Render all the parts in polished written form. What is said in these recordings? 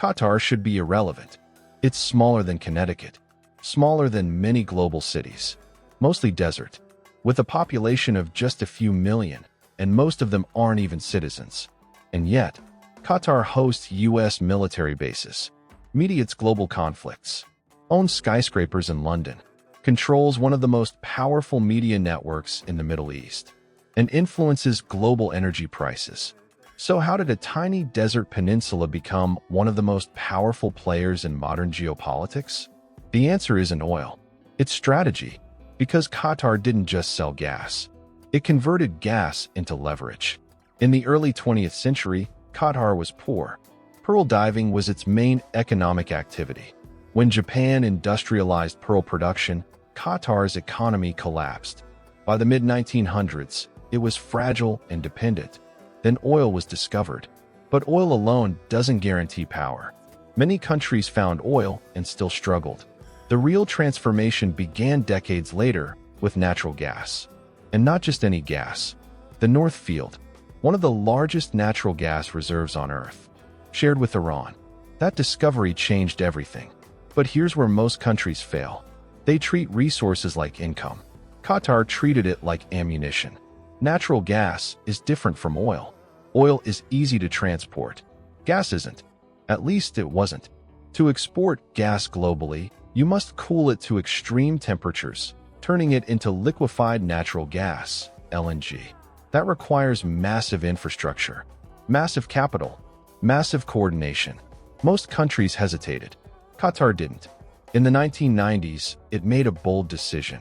Qatar should be irrelevant. It's smaller than Connecticut, smaller than many global cities, mostly desert, with a population of just a few million, and most of them aren't even citizens. And yet, Qatar hosts U.S. military bases, mediates global conflicts, owns skyscrapers in London, controls one of the most powerful media networks in the Middle East, and influences global energy prices. So how did a tiny desert peninsula become one of the most powerful players in modern geopolitics? The answer isn't oil. It's strategy, because Qatar didn't just sell gas. It converted gas into leverage. In the early 20th century, Qatar was poor. Pearl diving was its main economic activity. When Japan industrialized pearl production, Qatar's economy collapsed. By the mid-1900s, it was fragile and dependent. Then oil was discovered. But oil alone doesn't guarantee power. Many countries found oil and still struggled. The real transformation began decades later with natural gas. And not just any gas. The North Field, one of the largest natural gas reserves on Earth, shared with Iran. That discovery changed everything. But here's where most countries fail. They treat resources like income. Qatar treated it like ammunition. Natural gas is different from oil. Oil is easy to transport. Gas isn't. At least it wasn't. To export gas globally, you must cool it to extreme temperatures, turning it into liquefied natural gas, LNG. That requires massive infrastructure, massive capital, massive coordination. Most countries hesitated. Qatar didn't. In the 1990s, it made a bold decision.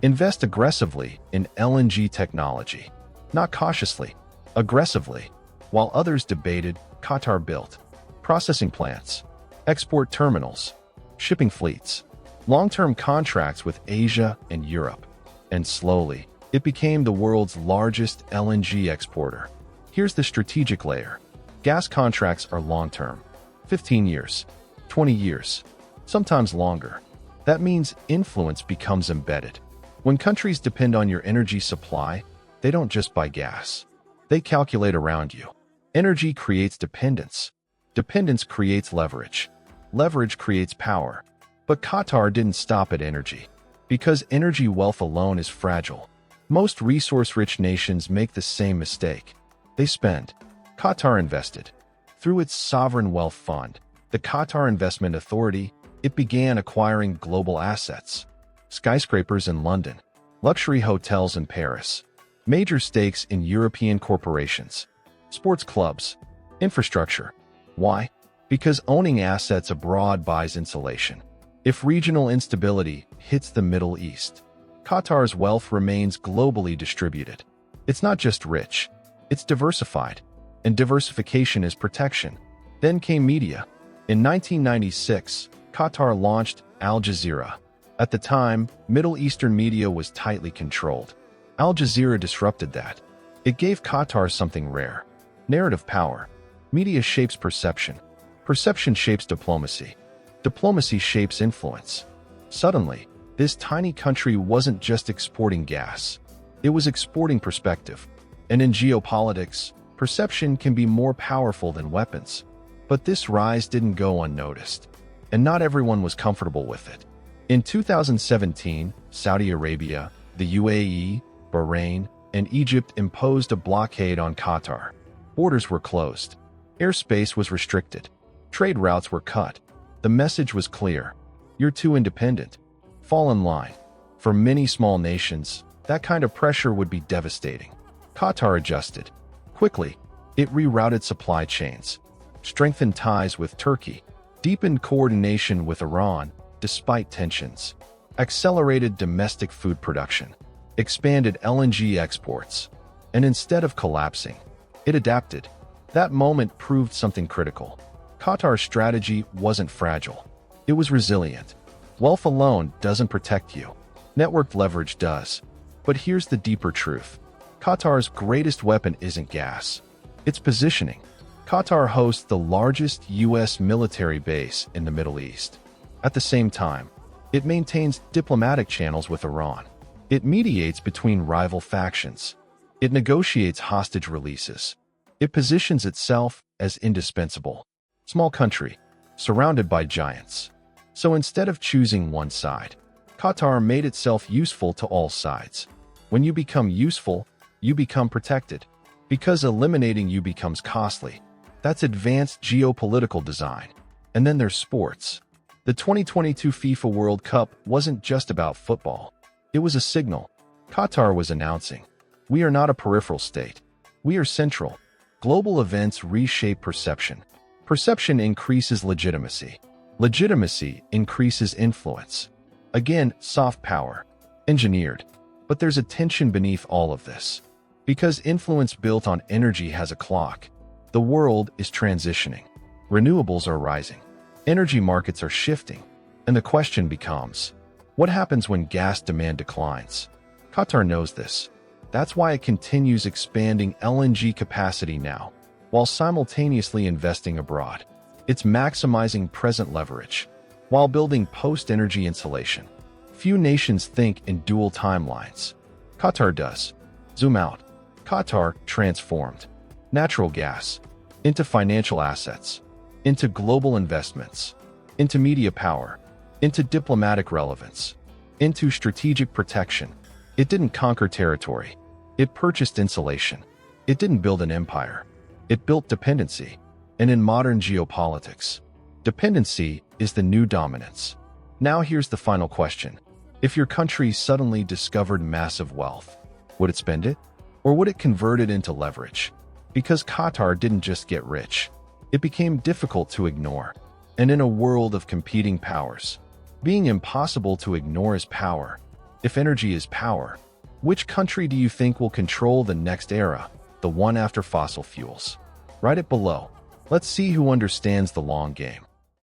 Invest aggressively in LNG technology. Not cautiously, aggressively. While others debated, Qatar built processing plants, export terminals, shipping fleets, long-term contracts with Asia and Europe. And slowly, it became the world's largest LNG exporter. Here's the strategic layer. Gas contracts are long-term, 15 years, 20 years, sometimes longer. That means influence becomes embedded. When countries depend on your energy supply, they don't just buy gas. They calculate around you. Energy creates dependence. Dependence creates leverage. Leverage creates power. But Qatar didn't stop at energy. Because energy wealth alone is fragile. Most resource-rich nations make the same mistake. They spend. Qatar invested. Through its sovereign wealth fund, the Qatar Investment Authority, it began acquiring global assets. Skyscrapers in London, luxury hotels in Paris, major stakes in European corporations, sports clubs, infrastructure. Why? Because owning assets abroad buys insulation. If regional instability hits the Middle East, Qatar's wealth remains globally distributed. It's not just rich, it's diversified. And diversification is protection. Then came media. In 1996, Qatar launched Al Jazeera. At the time, Middle Eastern media was tightly controlled. Al Jazeera disrupted that. It gave Qatar something rare. Narrative power. Media shapes perception. Perception shapes diplomacy. Diplomacy shapes influence. Suddenly, this tiny country wasn't just exporting gas. It was exporting perspective. And in geopolitics, perception can be more powerful than weapons. But this rise didn't go unnoticed. And not everyone was comfortable with it. In 2017, Saudi Arabia, the UAE, Bahrain, and Egypt imposed a blockade on Qatar. Borders were closed. Airspace was restricted. Trade routes were cut. The message was clear. You're too independent. Fall in line. For many small nations, that kind of pressure would be devastating. Qatar adjusted. Quickly, it rerouted supply chains, strengthened ties with Turkey, deepened coordination with Iran despite tensions, accelerated domestic food production, expanded LNG exports, and instead of collapsing, it adapted. That moment proved something critical. Qatar's strategy wasn't fragile. It was resilient. Wealth alone doesn't protect you. Networked leverage does. But here's the deeper truth. Qatar's greatest weapon isn't gas. It's positioning. Qatar hosts the largest U.S. military base in the Middle East. At the same time, it maintains diplomatic channels with Iran. It mediates between rival factions. It negotiates hostage releases. It positions itself as indispensable. Small country, surrounded by giants. So instead of choosing one side, Qatar made itself useful to all sides. When you become useful, you become protected. Because eliminating you becomes costly. That's advanced geopolitical design. And then there's sports. The 2022 FIFA World Cup wasn't just about football. It was a signal. Qatar was announcing, we are not a peripheral state. We are central. Global events reshape perception. Perception increases legitimacy. Legitimacy increases influence. Again, soft power. Engineered. But there's a tension beneath all of this. Because influence built on energy has a clock. The world is transitioning. Renewables are rising. Energy markets are shifting. And the question becomes, what happens when gas demand declines? Qatar knows this. That's why it continues expanding LNG capacity now, while simultaneously investing abroad. It's maximizing present leverage, while building post-energy insulation. Few nations think in dual timelines. Qatar does. Zoom out. Qatar transformed natural gas into financial assets, into global investments, into media power, into diplomatic relevance, into strategic protection. It didn't conquer territory. It purchased insulation. It didn't build an empire. It built dependency. And in modern geopolitics, dependency is the new dominance. Now here's the final question. If your country suddenly discovered massive wealth, would it spend it? Or would it convert it into leverage? Because Qatar didn't just get rich. It became difficult to ignore. And in a world of competing powers, being impossible to ignore is power. If energy is power, which country do you think will control the next era, the one after fossil fuels? Write it below. Let's see who understands the long game.